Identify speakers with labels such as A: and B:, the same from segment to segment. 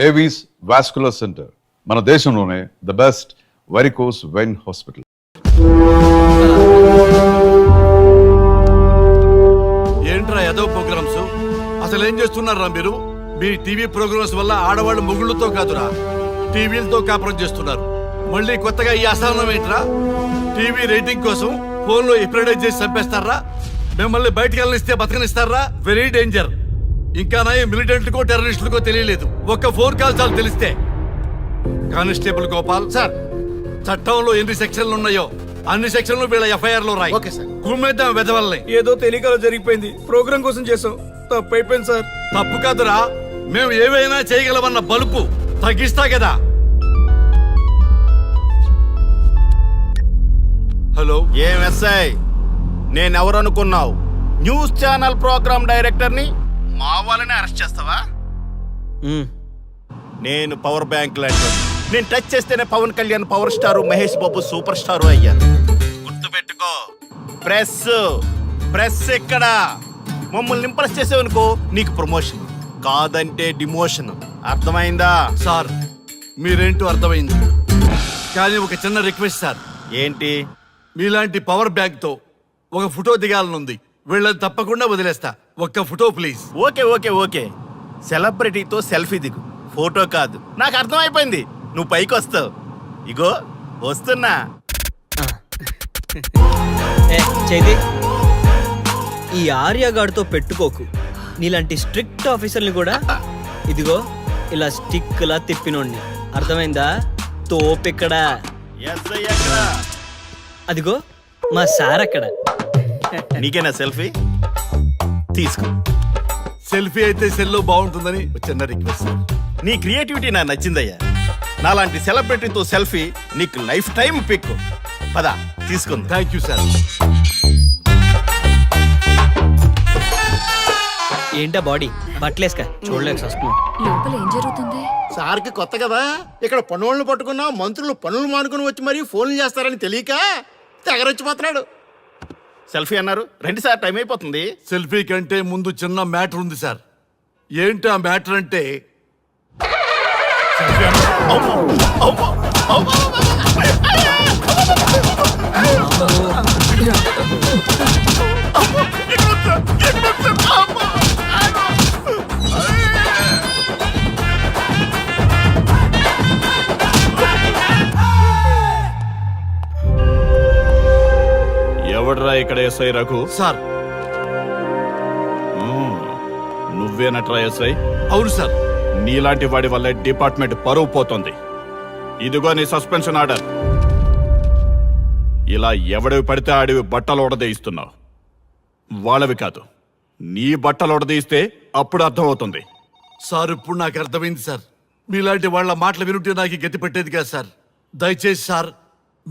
A: Avis vascular centre, మన దేశంలోనే the best varicose vein hospital.
B: ఏంట్రా ఏదో ప్రోగ్రామ్స్ అసలు ఏం చేస్తున్నారా మీరు? మీ టీవీ ప్రోగ్రామ్స్ వల్ల ఆడవాళ్ళు మొగుళ్ళతో కాదురా టీవీలతో కాపురం చేస్తున్నారు. మళ్ళీ కొత్తగా ఈ అసహనం ఏంట్రా? టీవీ రేటింగ్ కోసం ఫోన్లో ఎప్రిడైజ్ చేసి చంపేస్తారా? మిమ్మల్ని బయటకు వెళ్ళనిస్తే బతకనిస్తారా? Very danger. ఇంకా నయం మిలిటెంట్కో టెర్రరిస్టులకో తెలియలేదు, ఒక్క ఫోన్ కాల్ చాలు తెలిస్తే. కానిస్టేబుల్ గోపాల్ సార్, చట్టంలో ఎన్ని సెక్షన్లు ఉన్నాయో అన్ని సెక్షన్లు వీళ్ళ ఎఫ్ఐఆర్ లో రాయి. కుమ్మేద్దాం వెదవల్ని.
C: ఏదో తెలియకలో జరిగిపోయింది, ప్రోగ్రామ్ కోసం చేసాం, తప్పు అయిపోయింది సార్.
B: తప్పు కాదురా, మేము ఏవైనా చేయగలమన్న బలుపు తగ్గిస్తా కదా. హలో,
D: ఏం ఎస్ఐ, నేనెవరనుకున్నావు? న్యూస్ ఛానల్ ప్రోగ్రామ్ డైరెక్టర్ ని మా వాళ్ళని అరెస్ట్ చేస్తావా? నేను పవర్ బ్యాంక్ లాంటి, నేను టచ్ చేస్తేనే Pawan Kalyan power star, Mahesh Babu super star అయ్యాను. గుర్తుపెట్టుకో, ప్రెస్ ఎక్కడ మమ్మల్ని ఇంప్రెస్ చేసేవనుకో నీకు ప్రమోషన్, కాదంటే డిమోషన్. అర్థమైందా?
B: సార్ మీరేంటో అర్థమైంది, కానీ ఒక చిన్న రిక్వెస్ట్ సార్.
D: ఏంటి?
B: మీలాంటి పవర్ బ్యాంక్ తో ఒక ఫోటో దిగాలనుంది, వీళ్ళని తప్పకుండా వదిలేస్తా. ఒక్క ఫోటో ప్లీజ్.
D: ఓకే సెలబ్రిటీతో సెల్ఫీ దిగు, ఫోటో కాదు. నాకు అర్థమైపోయింది, నువ్వు పైకి వస్తావు. ఇగో వస్తున్నా.
C: చైతి, ఈ ఆర్యగాడితో పెట్టుకోకు. నీలాంటి స్ట్రిక్ట్ ఆఫీసర్ని కూడా ఇదిగో ఇలా స్టిక్ లా తిప్పినోడిని. అర్థమైందా? తోపిక్కడ. అదిగో మా సార్ అక్కడ.
D: నీకేనా సెల్ఫీ? తీసుకో.
B: సెల్ఫీ అయితే సెల్లో బాగుంటుందని చిన్న రిక్వెస్ట్ సార్.
D: నీ క్రియేటివిటీ నాకు నచ్చిందయ్యా. నాలాంటి సెలబ్రిటీతో సెల్ఫీ నీకు లైఫ్ టైం పిక్. పద తీసుకుంది.
B: Thank you sir.
C: ఏంటా బాడీ బట్టలేసుక చూడలేక వస్తున్నాం.
E: లోపల ఏం జరుగుతుంది?
F: సార్కి కొత్త కదా, ఇక్కడ పనులను పట్టుకున్నా మంత్రులు పనులు మానుకుని వచ్చి మరీ ఫోన్లు చేస్తారని తెలియక తెగరొచ్చిపోతున్నాడు.
D: సెల్ఫీ అన్నారు, రండి సార్, టైం అయిపోతుంది.
B: సెల్ఫీ కంటే ముందు చిన్న మ్యాటర్ ఉంది సార్. ఏంటి ఆ మ్యాటర్ అంటే,
D: ఎవడ్రా ఇక్కడ ఎస్ఐ రఘు?
B: సార్
D: నువ్వేనట్రా ఎస్ఐ?
B: అవును సార్.
D: నీలాంటి వాడి వల్ల డిపార్ట్మెంట్ పరువు పోతుంది. ఇదిగో నీ సస్పెన్షన్ ఆర్డర్. ఇలా ఎవడివి పడితే ఆడివి బట్టలు ఉడదీయిస్తున్నావు. వాళ్ళవి కాదు, నీ బట్టలు ఉడదీయిస్తే అప్పుడు అర్థమవుతుంది.
B: సార్ ఇప్పుడు నాకు అర్థమైంది సార్. మీలాంటి వాళ్ళ మాటలు వినుంటే నాకు గతి పెట్టేది కాదు సార్. దయచేసి సార్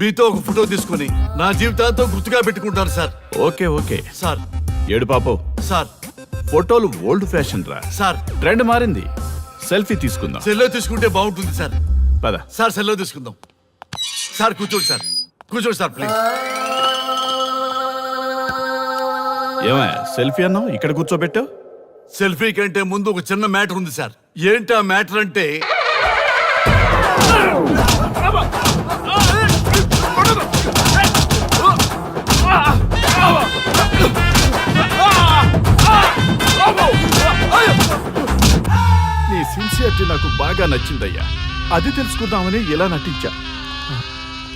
B: మీతో ఒక ఫోటో తీసుకుని నా జీవితాంతో గుర్తుగా పెట్టుకుంటాను సార్.
D: Okay
B: sir.
D: ఏడు పాపం
B: సార్,
D: ఫోటోలు ఓల్డ్ ఫ్యాషన్ రా
B: సార్.
D: ట్రెండ్ మారింది. సెల్ఫీ తీసుకుందాం.
B: సెల్లో తీసుకుంటే బాగుంటుంది సార్.
D: పద
B: సార్, సెల్లో తీసుకుందాం. సార్ కూర్చోండి సార్, కూర్చోండి సార్ ప్లీజ్.
D: ఏమయ్య సెల్ఫీ అన్నావు, ఇక్కడ కూర్చోబెట్టావు?
B: సెల్ఫీ కంటే ముందు ఒక చిన్న మ్యాటర్ ఉంది సార్. ఏంటి ఆ మ్యాటర్ అంటే,
D: నీ సిన్సియరిటీ నాకు బాగా నచ్చిందయ్యా. అది తెలుసుకుందామని ఇలా నటించా.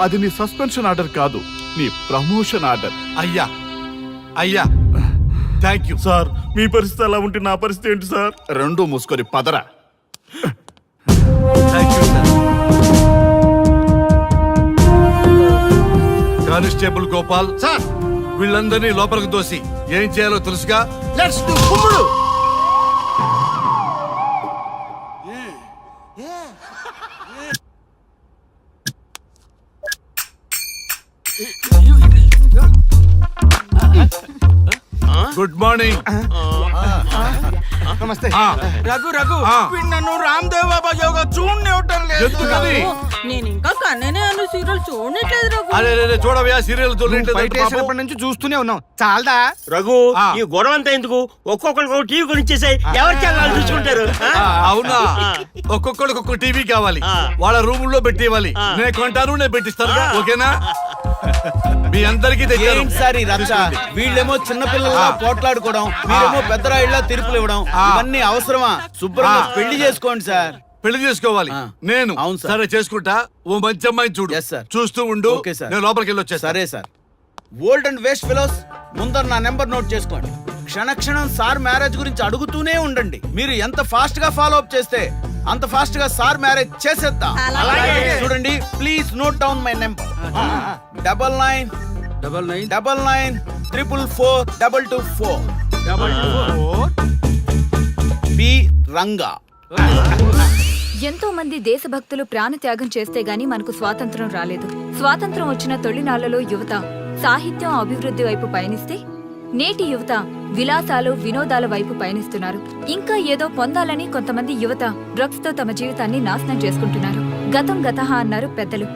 D: అది నీ సస్పెన్షన్ ఆర్డర్ కాదు, నీ ప్రమోషన్ ఆర్డర్.
B: అయ్యా థ్యాంక్ యూ
D: సార్. మీ పరిస్థితి అలా ఉంటే నా పరిస్థితి ఏంటి సార్? రెండు మూసుకొని పదరా.
B: Thank you sir. Constable Gopal
F: sir,
B: వీళ్ళందరినీ లోపలికి దోసి ఏం చేయాలో తెలుసుగా.
F: లెట్స్ డు కుమ్ముడు.
B: Good morning.
F: నమస్తే
B: ఆ,
C: రఘు రఘు
B: ఆ.
C: వీడు నన్ను రామ్ దేవ్ బాబా యోగా చూడనివ్వటం లేదు
B: ఎందుకని
E: నేను ఇంకా కన్ననే అను సీరియల్ చూడట్లేదు రఘు.
B: అరే రే చూడవయ్యా సీరియల్
C: బయట వేసినప్పటి నుంచి చూస్తూనే ఉన్నాం చాలదా
G: రఘు
B: ఆ.
G: ఈ గొడవ అంతా ఎందుకు ఒక్కొక్కరికి ఒక టీవీ కొనిచ్చేసాయి ఎవరి ఛానల్ చూసుకుంటారు ఆ?
B: అవునా ఒక్కొక్కడికి ఒక్కొక్క టీవీ కావాలి
G: ఆ.
B: వాళ్ళ రూముల్లో పెట్టి ఇవ్వాలి
G: ఆ.
B: నేను కొంటాను నేను పెట్టిస్తాను ఓకేనా మీ అందరికీ తెచ్చాను
H: ఏంటి సార్ ఈ రచ్చ? వీళ్ళేమో చిన్నపిల్లలా పోట్లాడుకోవడం, మీరేమో పెద్దరాయిళ్ళ తీర్పులు ఇవ్వడం, ఇవన్నీ అవసరమా? శుభ్రంగా పెళ్లి చేసుకోండి సార్.
B: పెళ్లి చేసుకోవాలి
H: ఆ.
B: నేను
H: అవును సార్.
B: సరే చేసుకుంటా ఓ మంచి అమ్మాయిని చూడు
H: Yes, sir.
B: చూస్తూ ఉండు
H: ఓకే, సార్.
B: నేను లోపలికి వెళ్ళి వచ్చేస్తా
H: సరే sir. Old and waste fellows, ముందర నా నెంబర్ నోట్ చేసుకోండి. క్షణక్షణం సార్ మ్యారేజ్ గురించి అడుగుతూనే ఉండండి. మీరు ఎంత ఫాస్ట్ గా ఫాలో అప్ చేస్తే అంత ఫాస్ట్ గా సార్ మ్యారేజ్ చేసేద్దాం.
E: అలాగే.
H: చూడండి, please note down my number. 9999442224. P Ranga.
I: ఎంతో మంది దేశభక్తులు ప్రాణత్యాగం చేస్తే గాని మనకు స్వాతంత్రం రాలేదు. స్వాతంత్రం వచ్చిన తొలినాళ్లలో యువత సాహిత్యం అభివృద్ధి వైపు పయనిస్తే నేటి యువత విలాసాలు వినోదాల వైపు పయనిస్తున్నారు. ఇంకా ఏదో పొందాలని కొంతమంది యువత డ్రగ్స్ తో తమ జీవితాన్ని నాశనం చేసుకుంటున్నారు. గతం గతహ అన్నారు పెద్దలు.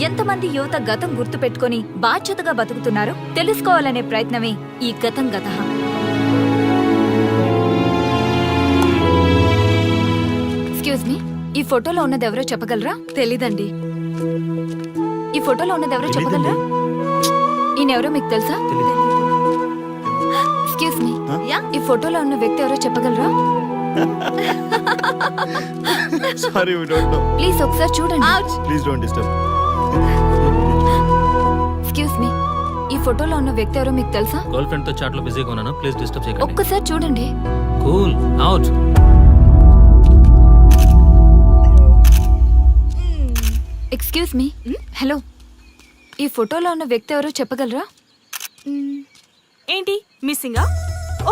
I: ఎంతమంది యువత గతం గుర్తు పెట్టుకుని బాధ్యతగా బతుకుతున్నారో తెలుసుకోవాలనే ప్రయత్నమే ఈ గతం గతహ. ఎక్స్క్యూజ్ మీ, ఈ ఫోటోలో ఉన్నది ఎవరో చెప్పగలరా? తెలీదండి. ఈ ఫోటోలో ఉన్నది ఎవరో చెప్పగలరా? ఈయనెవరో మీకు తెలుసా? ఎక్స్క్యూజ్ మీ, ఈ ఫోటోలో ఉన్న వ్యక్తి ఎవరో చెప్పగలరా?
F: Sorry we don't know
I: please ఒకసారి చూడండి.
F: Please don't disturb
I: excuse me, ఈ ఫోటోలో ఉన్న వ్యక్తి ఎవరో మీకు తెలుసా?
J: గర్ల్ ఫ్రెండ్ తో చాట్ లో బిజీగా ఉన్నాను, ప్లీజ్ డిస్టర్బ్ చేయకండి.
I: ఒక్కసారి చూడండి.
J: Cool out.
I: Excuse me, hello, ఈ ఫోటోలో ఉన్న వ్యక్తి ఎవరో చెప్పగలరా?
E: ఏంటి మిస్సింగా?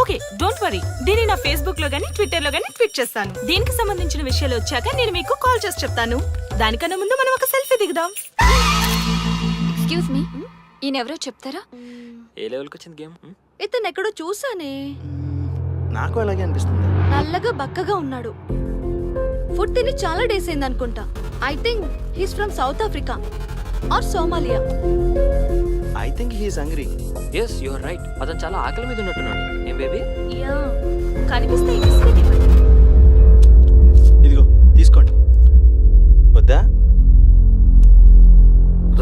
E: ఓకే డోంట్ వరీ, దీన్ని నా ఫేస్బుక్ లో గానీ ట్విట్టర్ లో గానీ ట్వీట్ చేస్తాను. దీనికి సంబంధించిన విషయాలు వచ్చాక నేను మీకు కాల్ చేసి చెప్తాను. దానికన్నా ముందు మనం ఒక సెల్ఫీ దిగుదాం.
I: ఎక్స్క్యూజ్ మీ, ఈయన ఎవరో చెప్తారా?
J: ఏ లెవెల్కి వచ్చింది గేమ్?
E: ఇతను ఎక్కడో చూసానే.
F: నాకు అలాగే అనిపిస్తుంది.
E: నల్లగా బక్కగా ఉన్నాడు. ఫుడ్ తిని చాలా డేస్ అయింది అనుకుంటా. I think he's from South Africa or Somalia.
F: I think he is hungry.
J: Yes you are right, అతను చాలా ఆకలి మీద ఉన్నట్టున్నాడు. ఏం బేబీ?
E: యా కనిపిస్తే ఈ బిస్కెట్ ఇవ్వండి.
F: ఇదిగో తీసుకోండి. వద్దా?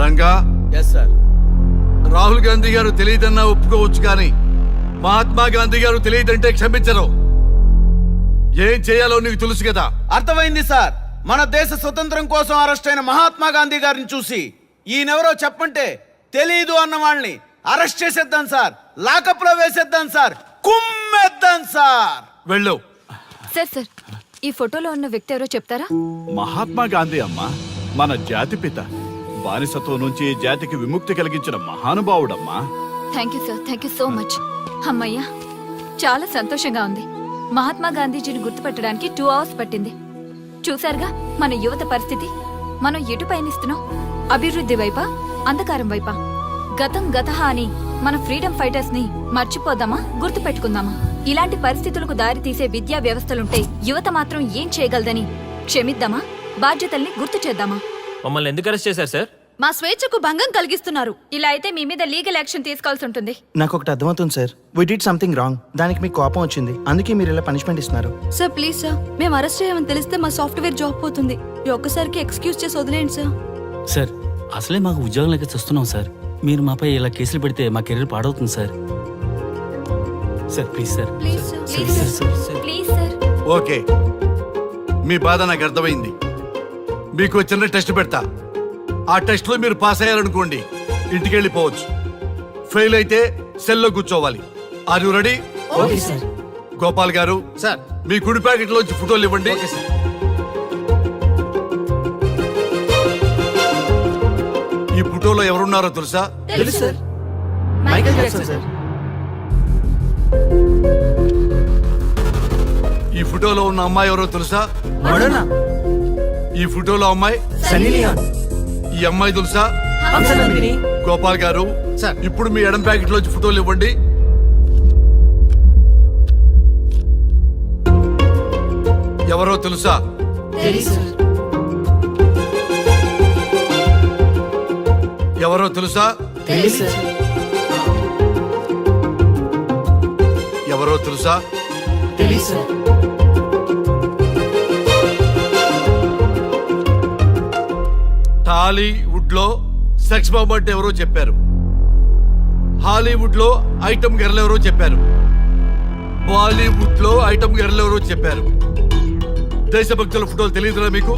B: Ranga
H: yes sir.
B: రాహుల్ గాంధీ గారు తెలియదన్నా ఒప్పుకోవచ్చు కానీ మహాత్మా గాంధీ గారు తెలియదంటే క్షమించరు. ఏం చేయాలో నీకు తెలుసు కదా.
H: అర్థమైంది సార్. మన దేశ స్వతంత్రం కోసం అరెస్ట్ అయిన మహాత్మా గాంధీ గారిని చూసి ఈయనెవరో చెప్పంటే తెలీదు అన్న వాళ్ళని అరెస్ట్ చేసేద్దాం సార్. లాకప్ లో వేసేద్దాం సార్. కుమ్మేద్దాం సార్.
B: వెళ్ళు.
I: సార్ సార్, ఈ ఫోటోలో ఉన్న వ్యక్తి ఎవరో చెప్తారా?
D: మహాత్మా గాంధీ అమ్మ మన జాతిపిత. బానిసత్వం నుంచి జాతికి విముక్తి కలిగించిన మహానుభావుడమ్మా.
I: Thank you sir, thank you so much. అమ్మయ్యా, చాలా సంతోషంగా ఉంది. మహాత్మా గాంధీజీని గుర్తుపట్టడానికి 2 hours పట్టింది. చూసారుగా మన యువత పరిస్థితి. మనం ఎటు పయనిస్తున్నాం? అభివృద్ధి వైపా, అంధకారం వైపా? గతం గతహ అని మన ఫ్రీడమ్ ఫైటర్స్ ని మర్చిపోదామా, గుర్తు పెట్టుకుందామా? ఇలాంటి పరిస్థితులకు దారి తీసే విద్యా వ్యవస్థలుంటే యువత మాత్రం ఏం చేయగలదని క్షమిద్దామా, బాధ్యతల్ని గుర్తు చేద్దామా?
J: మమ్మల్ని ఎందుకు అరెస్ట్ చేశారు సార్?
E: మా స్వేచ్ఛకు భంగం కలిగిస్తున్నారు.
I: ఇలా అయితే మీ మీద లీగల్ యాక్షన్ తీసుకోవాల్సి ఉంటుంది.
K: నాకు ఒకటి అర్థమవుతుంది sir. We did something wrong. దానికి మీకు కోపం వచ్చింది, అందుకే మీరు ఇలా పనిష్మెంట్ ఇస్తున్నారు.
E: సార్ ప్లీజ్ సార్, మేము అరెస్ట్ చేయమని తెలిస్తే మా సాఫ్ట్వేర్ జాబ్ పోతుంది. ఈ ఒక్కసారికి ఎక్స్క్యూజ్ చేసి వదిలేండి సార్.
J: సార్ అసలే మాకు ఉద్యోగం లేక చూస్తున్నాం సార్. మీరు మాపై ఇలా కేసులు పెడితే మా కెరీర్ పాడవుతుంది sir. Sir please sir.
E: Please sir.
I: Please sir, please sir.
B: Okay, మీ బాధ నాకు అర్థమైంది. మీకు చిన్న టెస్ట్ పెడతా. ఆ టెస్ట్ లో మీరు పాస్ అయ్యారనుకోండి, ఇంటికి వెళ్ళిపోవచ్చు. ఫెయిల్ అయితే సెల్లో కూర్చోవాలి. Are you ready?
E: Okay sir.
B: Gopal గారు
F: సార్
B: మీ కుడి ప్యాకెట్ లోంచి ఫోటోలు ఇవ్వండి. ఈ ఫోటోలో ఎవరున్నారో తెలుసా?
E: తెలుసు సార్.
K: Michael Jackson sir.
B: ఈ ఫోటోలో ఉన్న అమ్మాయి ఎవరో తెలుసా?
K: మడోనా.
B: ఈ ఫోటోలో అమ్మాయి
K: సన్నీ లియోన్.
B: ఈ అమ్మాయి తెలుసా?
K: హంసనందిని.
B: గోపాల్ గారు
F: సార్.
B: ఇప్పుడు మీ ఎడం ప్యాకెట్ లోంచి ఫోటోలు ఇవ్వండి. ఎవరో తెలుసా? ఎవరో తెలుసా? ఎవరో తెలుసా? టాలీవుడ్ లో సెక్స్ బాంబ్ అంటే ఎవరో చెప్పారు. హాలీవుడ్ లో ఐటమ్ గర్ల్ ఎవరో చెప్పారు. బాలీవుడ్ లో ఐటమ్ గర్ల్ ఎవరో చెప్పారు. దేశభక్తుల ఫోటోలు తెలియదురా మీకు?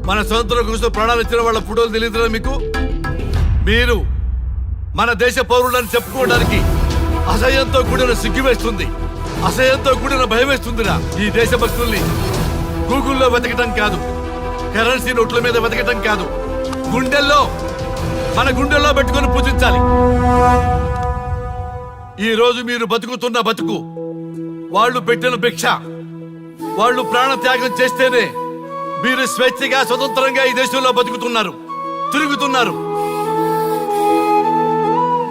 B: మన స్వతంత్రం కోసం ప్రాణాలు ఇచ్చిన వాళ్ళ ఫోటోలు తెలియదురా మీకు? మీరు మన దేశ పౌరులని చెప్పుకోవడానికి అసహ్యంతో కూడిన సిగ్గు వేస్తుంది, అసహ్యంతో కూడిన భయం వేస్తుందిరా. ఈ దేశభక్తుల్ని గూగుల్లో వెతకటం కాదు, కరెన్సీ నోట్ల మీద వెతకటం కాదు, మన గుండెల్లో పెట్టుకొని పూజించాలి. ఈ రోజు మీరు బతుకుతున్న బతుకు వాళ్ళు పెట్టిన భిక్ష. వాళ్ళు ప్రాణ త్యాగం చేస్తేనే మీరు స్వేచ్ఛగా స్వతంత్రంగా ఈ దేశంలో బతుకుతున్నారు, తిరుగుతున్నారు.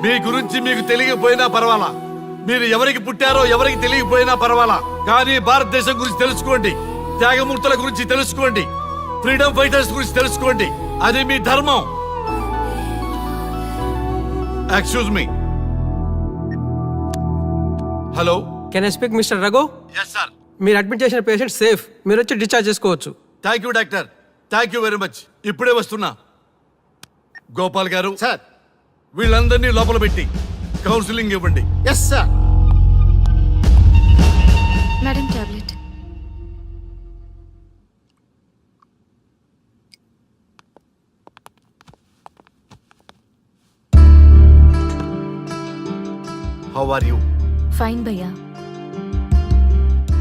B: మీ గురించి మీకు తెలియకపోయినా పర్వాలా, మీరు ఎవరికి పుట్టారో ఎవరికి తెలియకపోయినా పర్వాలా, కానీ భారతదేశం గురించి తెలుసుకోండి, త్యాగమూర్తుల గురించి తెలుసుకోండి, ఫ్రీడమ్ ఫైటర్స్ గురించి తెలుసుకోండి. అది మీ ధర్మం. Excuse me. Hello,
C: can I speak mister Raghu?
B: Yes sir.
C: మీరు అడ్మిట్ చేసిన పేషెంట్ సేఫ్, మీరు వచ్చి డిశ్చార్జ్ చేసుకోవచ్చు.
B: Thank you doctor, thank you very much. ఇప్పుడే వస్తున్నా. గోపాల్ గారు
F: సార్.
B: వీళ్ళందరినీ లోపల పెట్టి కౌన్సిలింగ్ ఇవ్వండి.
F: Yes sir.
I: Madam tablet.
B: How are you?
I: Fine భయ్యా.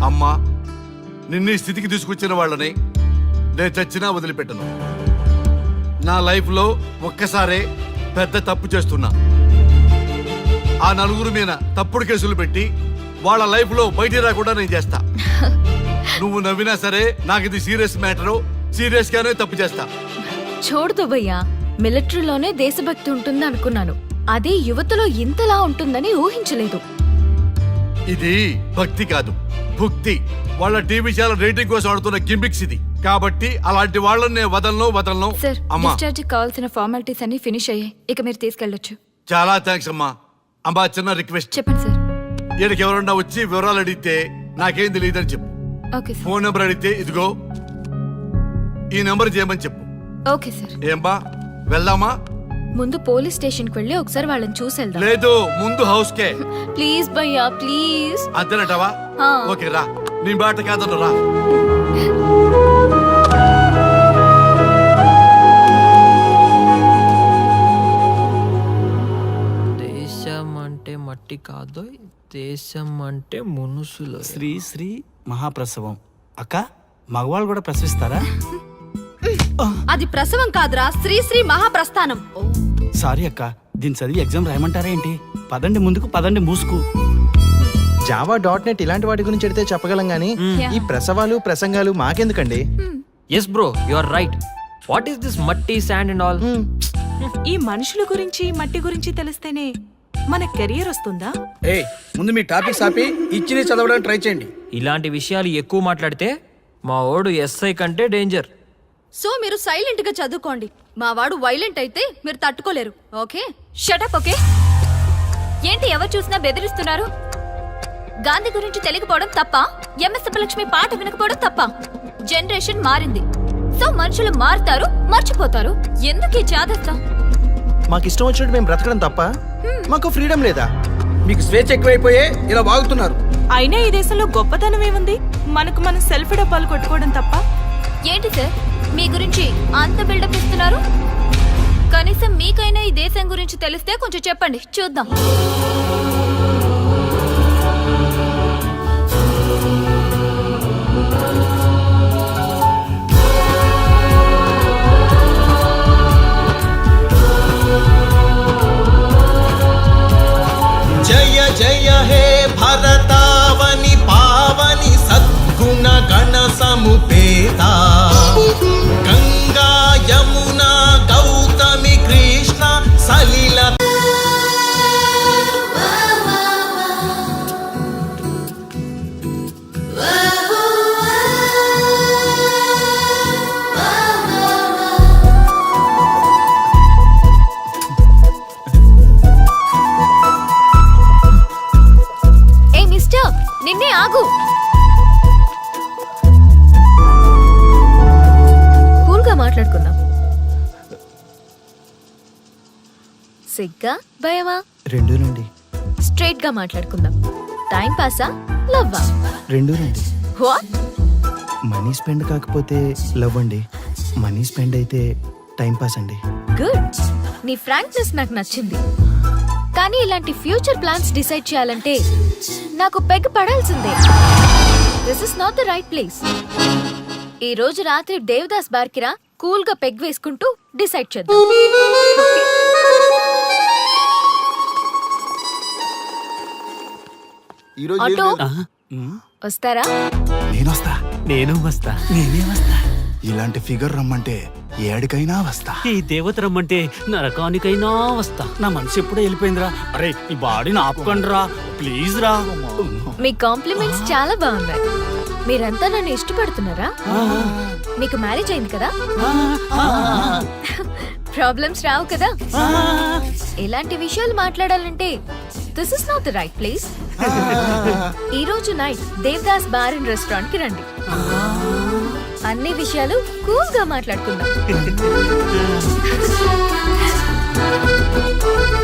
B: అమ్మా, నిన్ను ఈ స్థితికి తీసుకొచ్చిన వాళ్ళని నేను చచ్చినా వదిలిపెట్టను. నా లైఫ్లో ఒక్కసారే పెద్ద తప్పు చేస్తున్నా. ఆ నలుగురు మీద తప్పుడు కేసులు పెట్టి వాళ్ళ లైఫ్లో బయట రాకుండా నేను చేస్తా. నువ్వు నవ్వినా సరే నాకు ఇది సీరియస్ మ్యాటరు, సీరియస్ గానే తప్పు చేస్తా.
I: చూడదు భయ్యా, మిలిటరీలోనే దేశభక్తి ఉంటుంది అనుకున్నాను, అదే యువతలో ఇంతలా ఉంటుందని ఊహించలేదు.
B: ఇది భక్తి కాదు, భుక్తి. వాళ్ళ టీవీ ఛానల్ రేటింగ్ కోసం ఆడుతున్న గిమిక్స్ ఇది. కాబట్టి అలాంటి వాళ్ళని నేను వదలను.
I: సార్,
B: అమ్మా,
I: డిశ్చార్జ్ కావాల్సిన ఫార్మాలిటీస్ అన్ని ఫినిష్ అయ్యాయి, ఇక మీరు తీసుకెళ్ళొచ్చు.
B: చాలా థ్యాంక్స్ అమ్మా. అమ్మా, చిన్న రిక్వెస్ట్.
I: చెప్పండి సార్.
B: ఈయనకి ఎవరన్నా వచ్చి వివరాలు అడిగితే నాకేం తెలియదని చెప్పు.
I: Okay sir.
B: ఫోన్ నెంబర్ అడిగితే ఇదిగో ఈ నెంబర్ చేయమని చెప్పు.
I: Okay sir.
B: ఏం బా, వెళ్దామా?
I: ముందు పోలీస్ స్టేషన్ కి వెళ్ళి ఒకసారి వాళ్ళని చూసి వెళ్దాం.
B: లేదు, ముందు హౌస్ కే.
I: ప్లీజ్ భయ్యా, ప్లీజ్.
B: అంతేనటవా? ఓకే రా, నీ బాట కాదన్న రా.
C: దేశం అంటే మట్టి కాదు, దేశం అంటే మనుషులు.
J: శ్రీ శ్రీ మహాప్రసవం. అక్క, మగవాళ్ళు కూడా ప్రసవిస్తారా?
I: అది ప్రసవం కాదురా, శ్రీ శ్రీ మహాప్రస్థానం.
J: సారీ అక్క, దీని చదివి ఎగ్జామ్ రాయమంటారా ఏంటి? పదండి ముందుకు, పదండి మూసుకు.
K: java.net ఇలాంటి వాటి గురించి అడిగితే చెప్పగలం గానీ ఈ ప్రసవాలు ప్రసంగాలు మాకెందుకండి?
C: Yes bro, you are right. What is this మట్టి, శాండ్ అండ్ ఆల్?
E: ఈ మనుషుల గురించి మట్టి గురించి తెలిస్తేనే మన కెరియర్ వస్తుందా?
C: ఏయ్, ముందు మీ టాపిక్స్ ఆపి ఇచ్చిని చదవడానికి ట్రై చేయండి. ఇలాంటి విషయాలు ఎక్కువ మాట్లాడితే మా ఓడు ఎస్ఐ కంటే డేంజర్.
I: సో మీరు సైలెంట్ గా చదువుకోండి. మా వాడు వైలెంట్ అయితే మీరు తట్టుకోలేరు. Okay, shut up. ఓకే, ఏంటి ఎవరు చూసినా బెదిరిస్తున్నారు? గాంధీ గురించి తెలియకపోవడం తప్ప? ఎంఎస్ సుబ్బలక్ష్మి పాట వినకపోవడం తప్ప? జనరేషన్ మారింది, సో మనుషులు మారుతారు, మర్చిపోతారు. ఎందుకు ఈ చాదస్తం?
K: మాకు ఇష్టం వచ్చినట్టు మేము బ్రతకడం తప్ప? మాకు ఫ్రీడమ్ లేదా?
C: మీకు స్వేచ్ఛ ఎక్కువైపోయే ఇలా వాగుతున్నారు.
E: అయినా ఈ దేశంలో గొప్పతనం ఏముంది? మనకు మనం సెల్ఫీ డబ్బాలు కొట్టుకోవడం తప్ప.
I: ఏంటి సార్ మీ గురించి అంత బిల్డప్ ఇస్తున్నారు? కనీసం మీకైనా ఈ దేశం గురించి తెలిస్తే కొంచెం చెప్పండి, చూద్దాం.
H: జయ జయ హే భరతావని పావని సద్గుణ గణ సముపేత గంగా యమునా గౌతమి కృష్ణ సలిల
I: సిగ్గా భయమా?
K: రెండూనండి.
I: స్ట్రైట్ గా మాట్లాడుకుందాం. టైం పాసా లవ్వా?
K: రెండూనండి.
I: వాట్?
K: మనీ స్పెండ్ కాకపోతే లవ్ అండి, మనీ స్పెండ్ అయితే టైం పాస్ అండి.
I: గుడ్. నీ ఫ్రాంక్నెస్ నాకు నచ్చింది. కానీ ఇలాంటి ఫ్యూచర్ ప్లాన్స్ డిసైడ్ చేయాలంటే నాకు పెగ్ పడాల్సిందే. This is not the right place. ఈ రోజు రాత్రి దేవదాస్ బార్కి రా, కూల్ గా పెగ్ వేసుకుంటూ డిసైడ్ చేద్దాం. ఆటో వస్తారా?
K: నేనొస్తా.
J: నేను వస్తా. నేనే వస్తా.
K: ఇలాంటి ఫిగర్ రమ్మంటే ఏడికైనా వస్తా.
J: ఈ దేవత రమ్మంటే నరకానికైనా వస్తా. నా మనసు ఎప్పుడో వెళ్ళిపోయిందిరా. అరే ఈ బాడీని ఆపుకండిరా ప్లీజ్ రా.
I: మీ కాంప్లిమెంట్స్ చాలా బాగున్నాయి. మీరంతా నన్ను ఇష్టపడుతున్నారా? మీకు మ్యారేజ్ అయింది కదా? ప్రాబ్లమ్స్ రావు కదా? ఇలాంటి విషయాలు మాట్లాడాలంటే this is not the right place. ఈ రోజు night Devdas bar and restaurant కి రండి. అన్ని విషయాలు కూల్ గా మాట్లాడుకుందాం.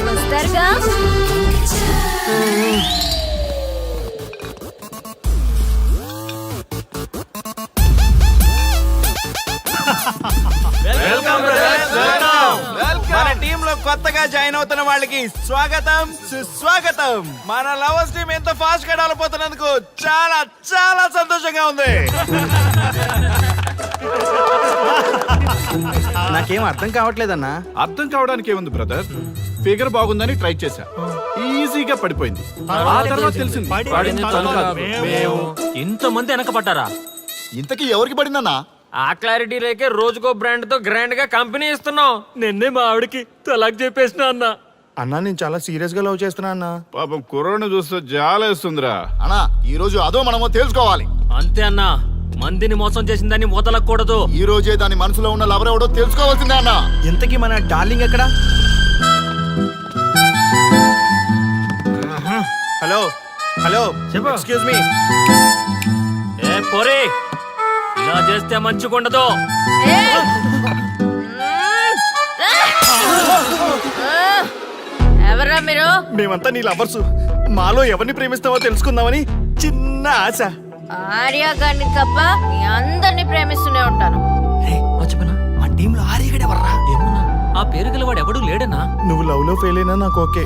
I: వస్తారుగా?
H: మన టీమ్ లో కొత్తగా జాయిన్ అవుతున్న వాళ్ళకి స్వాగతం సుస్వాగతం. మన లవర్స్ టీం ఎంత ఫాస్ట్ గా డెవలప్ అవుతున్నందుకు చాలా చాలా సంతోషంగా ఉంది.
K: నాకేం అర్థం కావట్లేదన్నా.
D: అర్థం కావడానికి ఏముంది బ్రదర్, ఫిగర్ బాగుందని ట్రై చేశా, ఈజీగా పడిపోయింది. ఆ తర్వాత తెలిసింది పడింది తను కాదు, మేము.
C: ఇంతమంది వెనకపడ్డారా?
F: ఇంతకీ ఎవరికి పడిందన్నా?
C: ఆ క్లారిటీ లేకే రోజుకో బ్రాండ్ తో గ్రాండ్ గా కంపెనీ ఇస్తున్నాం. నిన్నే మా ఆవిడకి తలాక్ చెప్పేసిన అన్న.
K: అన్నా నేను చాలా సీరియస్ గా లవ్ చేస్తున్నా అన్నా.
D: పాపం కుర్రోడ్ని చూస్తే జాలేస్తుందిరా.
F: అన్నా ఈ రోజు అదో మనమో తెలుసుకోవాలి.
C: అంతే అన్నా, మందిని మోసం చేసిందని వదలకూడదు.
F: ఈ రోజే దాని మనసులో ఉన్న లవర్ ఎవడో తెలుసుకోవాల్సిందే అన్నా.
K: ఇంతకీ మన డార్లింగ్ ఎక్కడ?
H: హలో హలో
C: చెప్పు.
H: Excuse me.
C: ఏ పోరే, ఇలా చేస్తే మంచిగుండదు.
I: ఎవరా మీరు?
K: మేమంతా నీ లవర్స్. మాలో ఎవరిని ప్రేమిస్తావో తెలుసుకుందామని చిన్న ఆశ.
I: ఆర్య గారిని తప్ప మీ అందరిని ప్రేమిస్తూనే ఉంటాను.
K: మా టీంలో ఆర్యగడే వర్రా.
C: ఏమన్నా ఆ పేరు గల వాడు ఎవడు లేడన్నా?
K: నువ్వు లవ్ లో ఫెయిల్ అయినా నాకు ఓకే.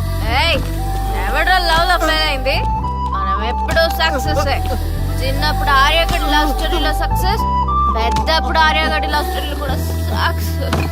I: ఎవడో లవ్ లో ఫెయిల్ అయింది? మనం ఎప్పుడూ సక్సెస్. చిన్నప్పుడు ఆర్యగడి లవ్ స్టోరీలో సక్సెస్, పెద్దప్పుడు ఆర్యగడి లవ్ స్టోరీలో కూడా సక్సెస్.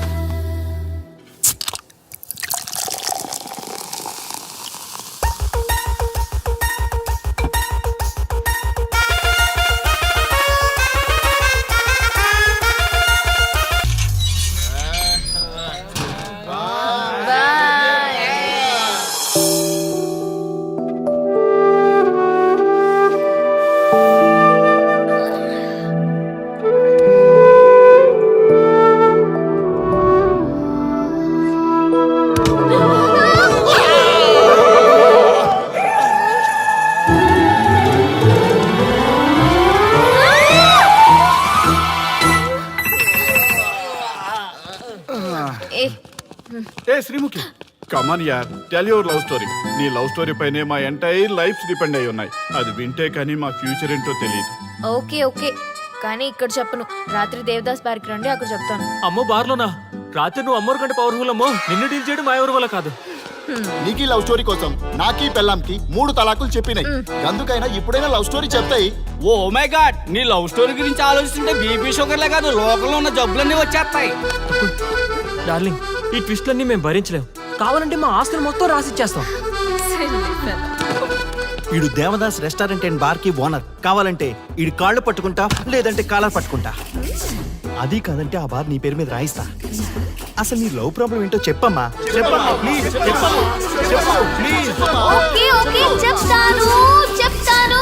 D: ఏ శ్రీముఖి, కమాన్ యార్, టెల్ యువర్ లవ్ స్టోరీ. నీ లవ్ స్టోరీ పైనే మా ఎంటైర్ లైఫ్ డిపెండ్ అయి ఉన్నాయి. అది వింటే కానీ మా ఫ్యూచర్ ఏంటో తెలియదు.
I: ఓకే ఓకే, కానీ ఇక్కడ చెప్పను. రాత్రి దేవదాస్ బార్కి రండి, అక్కడ చెప్తాను.
C: అమ్మో బార్లోనా? రాత్రి నువ్వు అమ్మోరు కంటే పవర్ఫుల్ అమ్మో. నిన్ను డీల్ చేయడం మా ఎవరి వల్ల కాదు.
F: నీకీ లవ్ స్టోరీ కోసం నాకీ పెళ్ళాంకి 3 తలాకులు చెప్పినాయి. అందుకైనా ఇప్పుడైనా లవ్ స్టోరీ చెప్తాయి.
G: ఓ మై గాడ్, నీ లవ్ స్టోరీ గురించి ఆలోచిస్తుంటే బీపీ షుగర్లే కాదు లోకంలో ఉన్న జబ్బులన్నీ వచ్చేస్తాయి.
C: డార్లింగ్, ఈ ట్విస్ట్లన్నీ మేము భరించలేం. కావాలంటే మా ఆస్తులు మొత్తం రాసిచ్చేస్తాం.
K: ఈడు దేవదాస్ రెస్టారెంట్ అండ్ బార్ కి ఓనర్. కావాలంటే ఈడు కాళ్ళు పట్టుకుంటా, లేదంటే కాలర్ పట్టుకుంటా. అది కాదంటే ఆ బార్ నీ పేరు మీద రాయిస్తా. అసలు నీ లవ్ ప్రాబ్లం ఏంటో చెప్పమ్మా. చెప్పమ్మా ప్లీజ్, చెప్పమ్మా, చెప్పు ప్లీజ్.
I: ఓకే ఓకే చెప్తాను చెప్తాను.